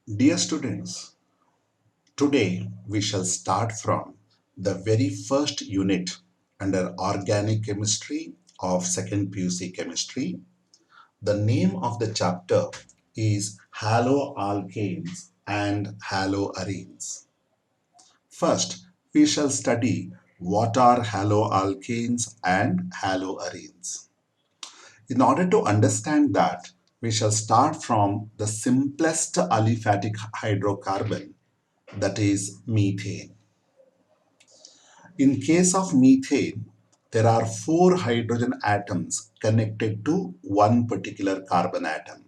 Dear students, today we shall start from the very first unit under organic chemistry of second PUC chemistry. The name of the chapter is Haloalkanes and Haloarenes. First, we shall study what are haloalkanes and haloarenes. In order to understand that, we shall start from the simplest aliphatic hydrocarbon, that is methane. In case of methane, there are four hydrogen atoms connected to one particular carbon atom.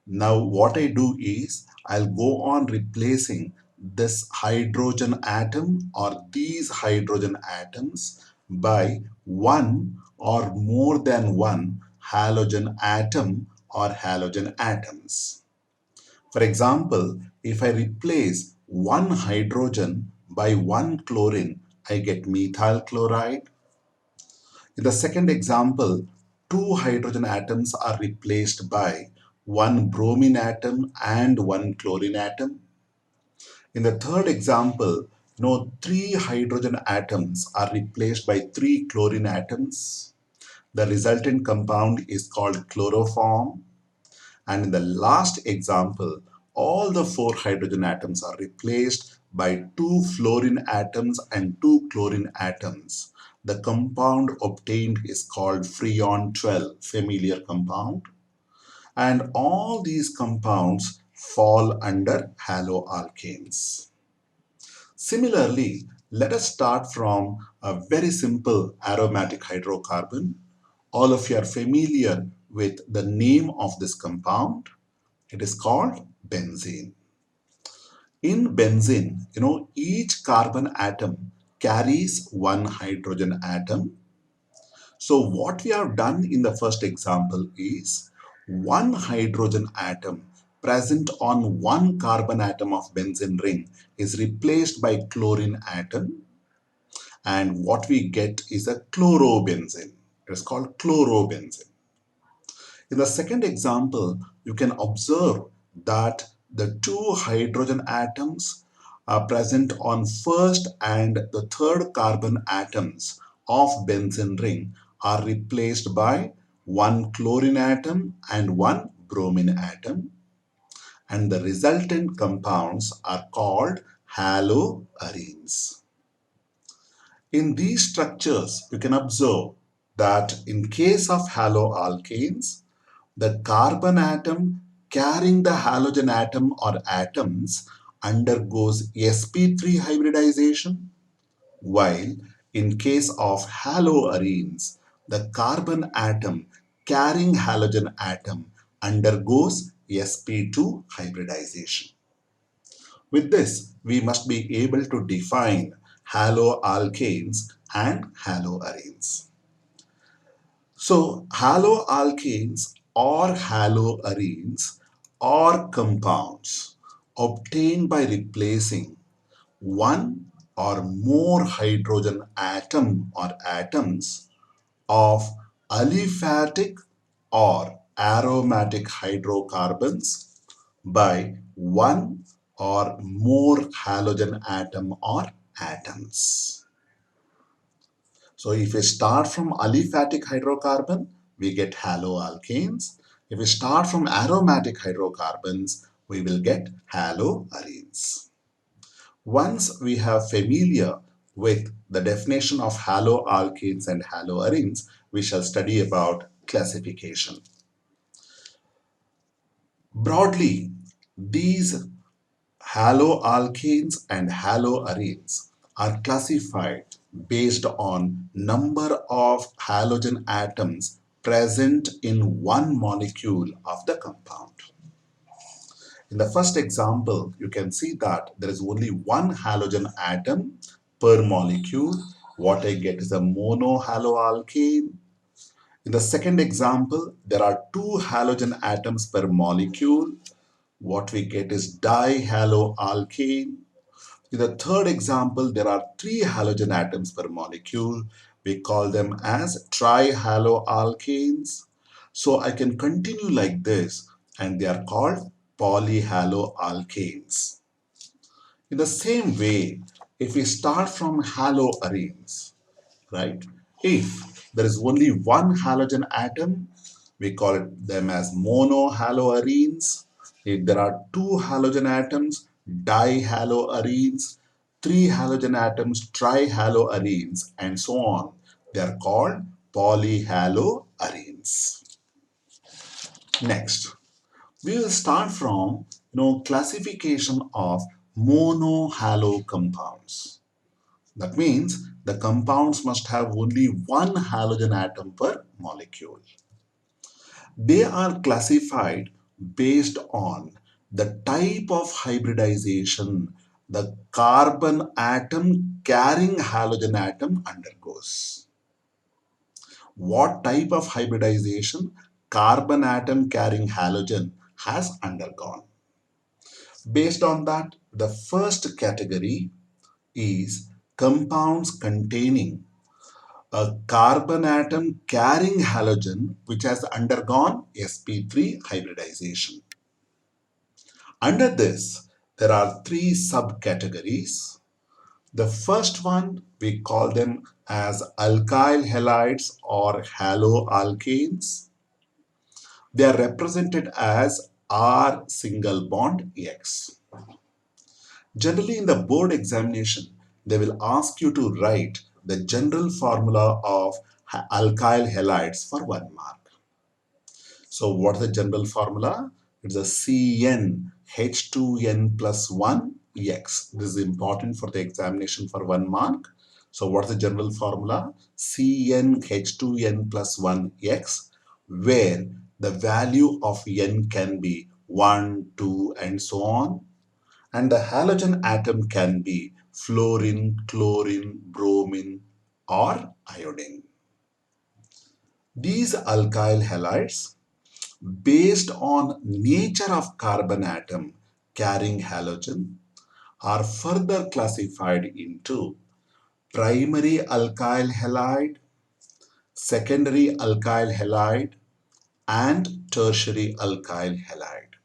Now what I do is I'll go on replacing this hydrogen atom or these hydrogen atoms by one or more than one halogen atom or halogen atoms. For example, if I replace one hydrogen by one chlorine, I get methyl chloride. In the second example, two hydrogen atoms are replaced by one bromine atom and one chlorine atom. In the third example, three hydrogen atoms are replaced by three chlorine atoms. The resultant compound is called chloroform. And in the last example, all the four hydrogen atoms are replaced by two fluorine atoms and two chlorine atoms. The compound obtained is called Freon 12, familiar compound. And all these compounds fall under haloalkanes. Similarly, let us start from a very simple aromatic hydrocarbon. All of you are familiar with the name of this compound. It is called benzene. In benzene, each carbon atom carries one hydrogen atom. So what we have done in the first example is one hydrogen atom present on one carbon atom of benzene ring is replaced by chlorine atom, and what we get is a chlorobenzene. It is called chlorobenzene. In the second example, you can observe that the two hydrogen atoms are present on first and the third carbon atoms of benzene ring are replaced by one chlorine atom and one bromine atom, and the resultant compounds are called haloarenes. In these structures, you can observe that in case of haloalkanes, the carbon atom carrying the halogen atom or atoms undergoes sp3 hybridization, while in case of haloarenes, the carbon atom carrying halogen atom undergoes sp2 hybridization. With this, we must be able to define haloalkanes and haloarenes. So, haloalkanes or haloarenes are compounds obtained by replacing one or more hydrogen atom or atoms of aliphatic or aromatic hydrocarbons by one or more halogen atom or atoms. So if we start from aliphatic hydrocarbon, we get haloalkanes. If we start from aromatic hydrocarbons, we will get haloarenes. Once we have familiar with the definition of haloalkanes and haloarenes, we shall study about classification. Broadly, these haloalkanes and haloarenes are classified based on number of halogen atoms present in one molecule of the compound. In the first example, you can see that there is only one halogen atom per molecule. What I get is a monohaloalkane. In the second example, there are two halogen atoms per molecule. What we get is dihaloalkane. In the third example, there are three halogen atoms per molecule. We call them as trihaloalkanes. So I can continue like this, and they are called polyhaloalkanes. In the same way, if we start from haloarenes, right? If there is only one halogen atom, we call them as monohaloarenes. If there are two halogen atoms, dihaloarenes, three halogen atoms, trihaloarenes, and so on. They are called polyhaloarenes. Next, we will start from classification of monohalo compounds. That means the compounds must have only one halogen atom per molecule. They are classified based on the type of hybridization the carbon atom carrying halogen atom undergoes. What type of hybridization carbon atom carrying halogen has undergone? Based on that, the first category is compounds containing a carbon atom carrying halogen which has undergone sp3 hybridization. Under this, there are three subcategories. The first one, we call them as alkyl halides or haloalkanes. They are represented as R single bond X. Generally, in the board examination, they will ask you to write the general formula of alkyl halides for 1 mark. So, what is the general formula? It's a CnH2n plus 1 X. This is important for the examination for 1 mark. So, what is the general formula? CnH2n plus 1 X, where the value of n can be 1, 2, and so on. And the halogen atom can be fluorine, chlorine, bromine, or iodine. These alkyl halides, based on nature of carbon atom carrying halogen, are further classified into primary alkyl halide, secondary alkyl halide, and tertiary alkyl halide.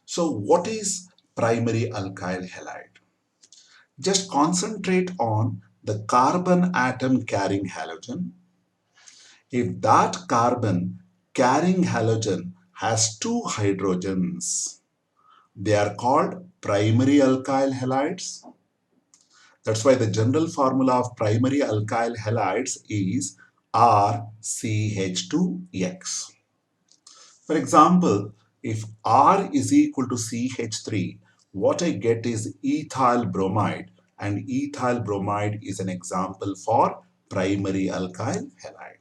So, what is primary alkyl halide? Just concentrate on the carbon atom carrying halogen. If that carbon carrying halogen has two hydrogens, they are called primary alkyl halides. That's why the general formula of primary alkyl halides is RCH2X. For example, if R is equal to CH3, what I get is ethyl bromide, and ethyl bromide is an example for primary alkyl halide.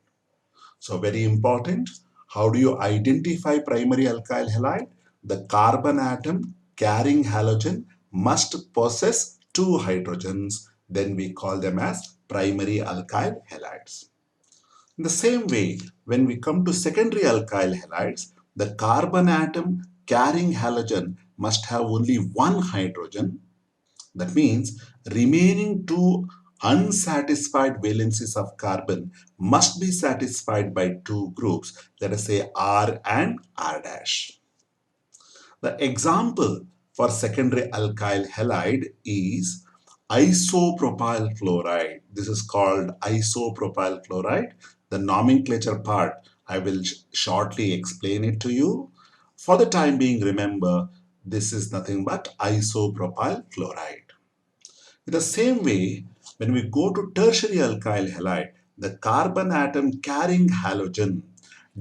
So very important, how do you identify primary alkyl halide? The carbon atom carrying halogen must possess two hydrogens, then we call them as primary alkyl halides. In the same way, when we come to secondary alkyl halides, the carbon atom carrying halogen must have only one hydrogen. That means remaining two unsatisfied valencies of carbon must be satisfied by two groups, let us say R and R dash. The example for secondary alkyl halide is isopropyl chloride. This is called isopropyl chloride. The nomenclature part, I will shortly explain it to you. For the time being, remember, this is nothing but isopropyl chloride. In the same way, when we go to tertiary alkyl halide, the carbon atom carrying halogen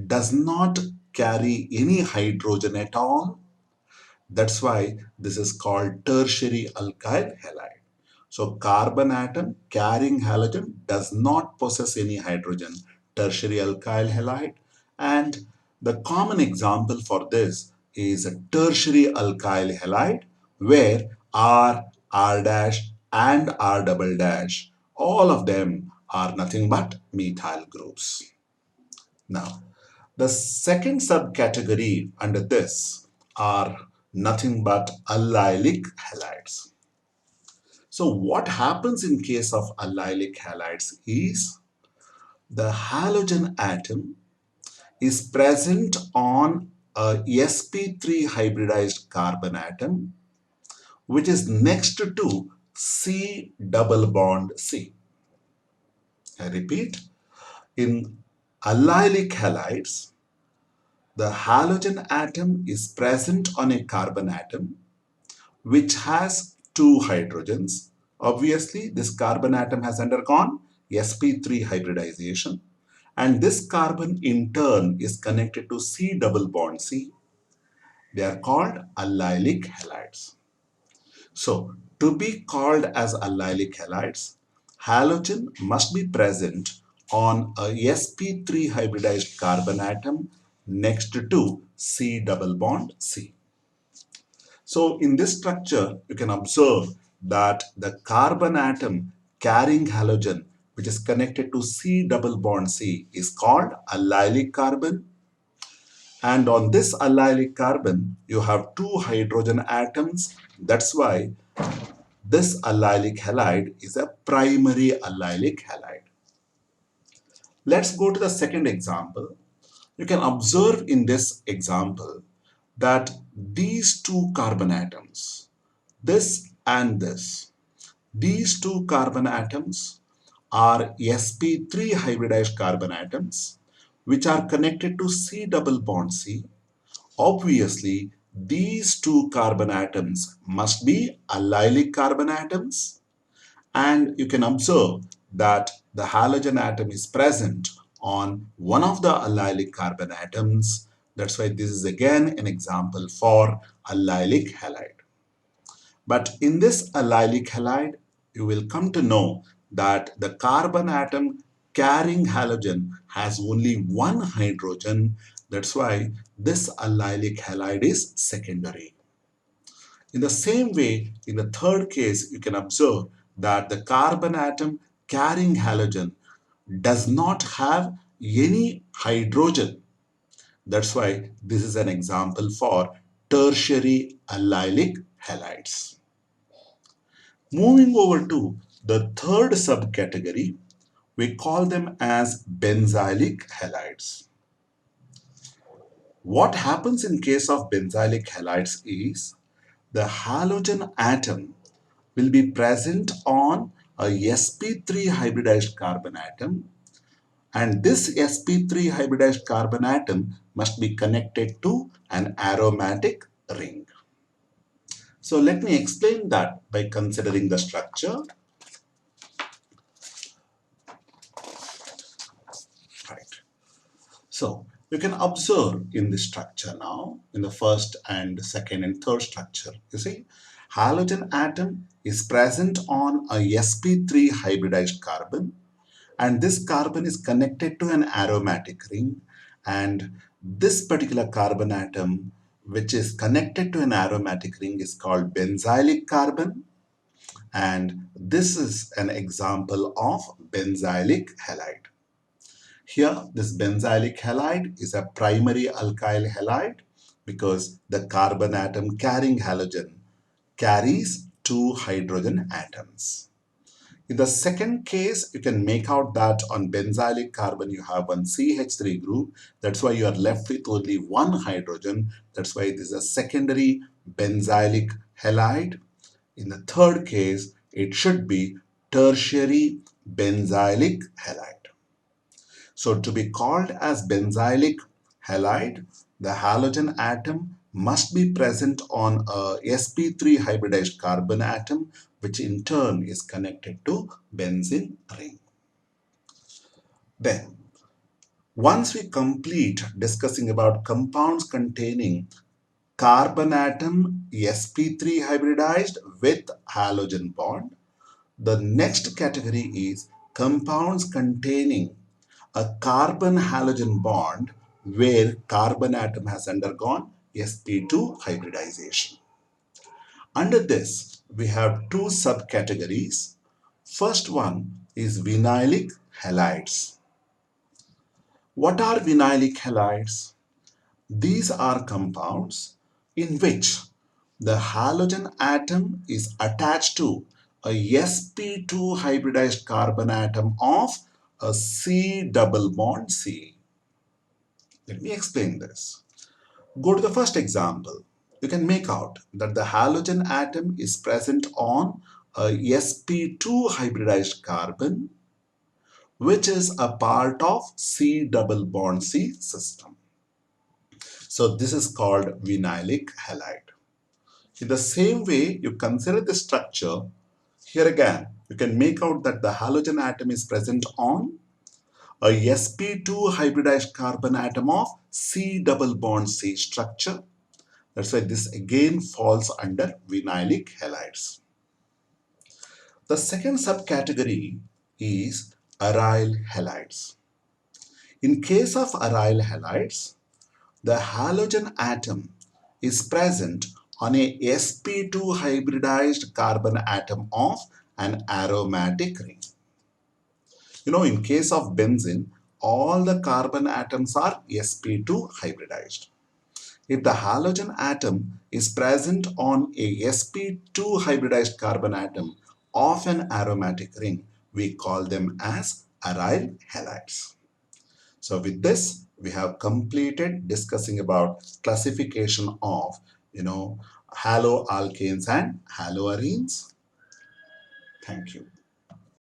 does not carry any hydrogen at all. That's why this is called tertiary alkyl halide. So carbon atom carrying halogen does not possess any hydrogen, tertiary alkyl halide. And the common example for this is a tertiary alkyl halide where R, R dash and R double dash, all of them are nothing but methyl groups. Now, the second subcategory under this are nothing but allylic halides. So what happens in case of allylic halides is the halogen atom is present on a sp3 hybridized carbon atom which is next to C double bond C. I repeat, in allylic halides, the halogen atom is present on a carbon atom which has two hydrogens. Obviously, this carbon atom has undergone sp3 hybridization, and this carbon in turn is connected to C double bond C. They are called allylic halides. So, to be called as allylic halides, halogen must be present on a sp3 hybridized carbon atom next to C double bond C. So, in this structure, you can observe that the carbon atom carrying halogen, which is connected to C double bond C, is called allylic carbon. And on this allylic carbon, you have two hydrogen atoms. That's why this allylic halide is a primary allylic halide. Let's go to the second example. You can observe in this example that these two carbon atoms, this and this, these two carbon atoms are sp3 hybridized carbon atoms which are connected to C double bond C. Obviously, these two carbon atoms must be allylic carbon atoms, and you can observe that the halogen atom is present on one of the allylic carbon atoms. That's why this is again an example for allylic halide. But in this allylic halide, you will come to know that the carbon atom carrying halogen has only one hydrogen. That's why this allylic halide is secondary. In the same way, in the third case, you can observe that the carbon atom carrying halogen does not have any hydrogen. That's why this is an example for tertiary allylic halides. Moving over to the third subcategory, we call them as benzylic halides. What happens in case of benzylic halides is the halogen atom will be present on a sp3 hybridized carbon atom, and this sp3 hybridized carbon atom must be connected to an aromatic ring. So let me explain that by considering the structure. Right. So you can observe in this structure now, in the first and second and third structure, you see, halogen atom is present on a sp3 hybridized carbon, and this carbon is connected to an aromatic ring, and this particular carbon atom which is connected to an aromatic ring is called benzylic carbon, and this is an example of benzylic halide. Here, this benzylic halide is a primary alkyl halide because the carbon atom carrying halogen carries two hydrogen atoms. In the second case, you can make out that on benzylic carbon you have one CH3 group. That's why you are left with only one hydrogen. That's why this is a secondary benzylic halide. In the third case, it should be tertiary benzylic halide. So to be called as benzylic halide, the halogen atom must be present on a sp3 hybridized carbon atom, which in turn is connected to benzene ring. Then, once we complete discussing about compounds containing carbon atom sp3 hybridized with halogen bond, the next category is compounds containing a carbon halogen bond where carbon atom has undergone sp2 hybridization. Under this, we have two subcategories. First one is vinylic halides. What are vinylic halides? These are compounds in which the halogen atom is attached to a sp2 hybridized carbon atom of a C double bond C. Let me explain this. Go to the first example. You can make out that the halogen atom is present on a sp2 hybridized carbon, which is a part of C double bond C system. So this is called vinylic halide. In the same way, you consider the structure. Here again, you can make out that the halogen atom is present on a sp2 hybridized carbon atom of C double bond C structure. That's why this again falls under vinylic halides. The second subcategory is aryl halides. In case of aryl halides, the halogen atom is present on a sp2 hybridized carbon atom of an aromatic ring. In case of benzene, all the carbon atoms are sp2 hybridized. If the halogen atom is present on a sp2 hybridized carbon atom of an aromatic ring, we call them as aryl halides. So with this, we have completed discussing about classification of, haloalkanes and haloarenes. Thank you.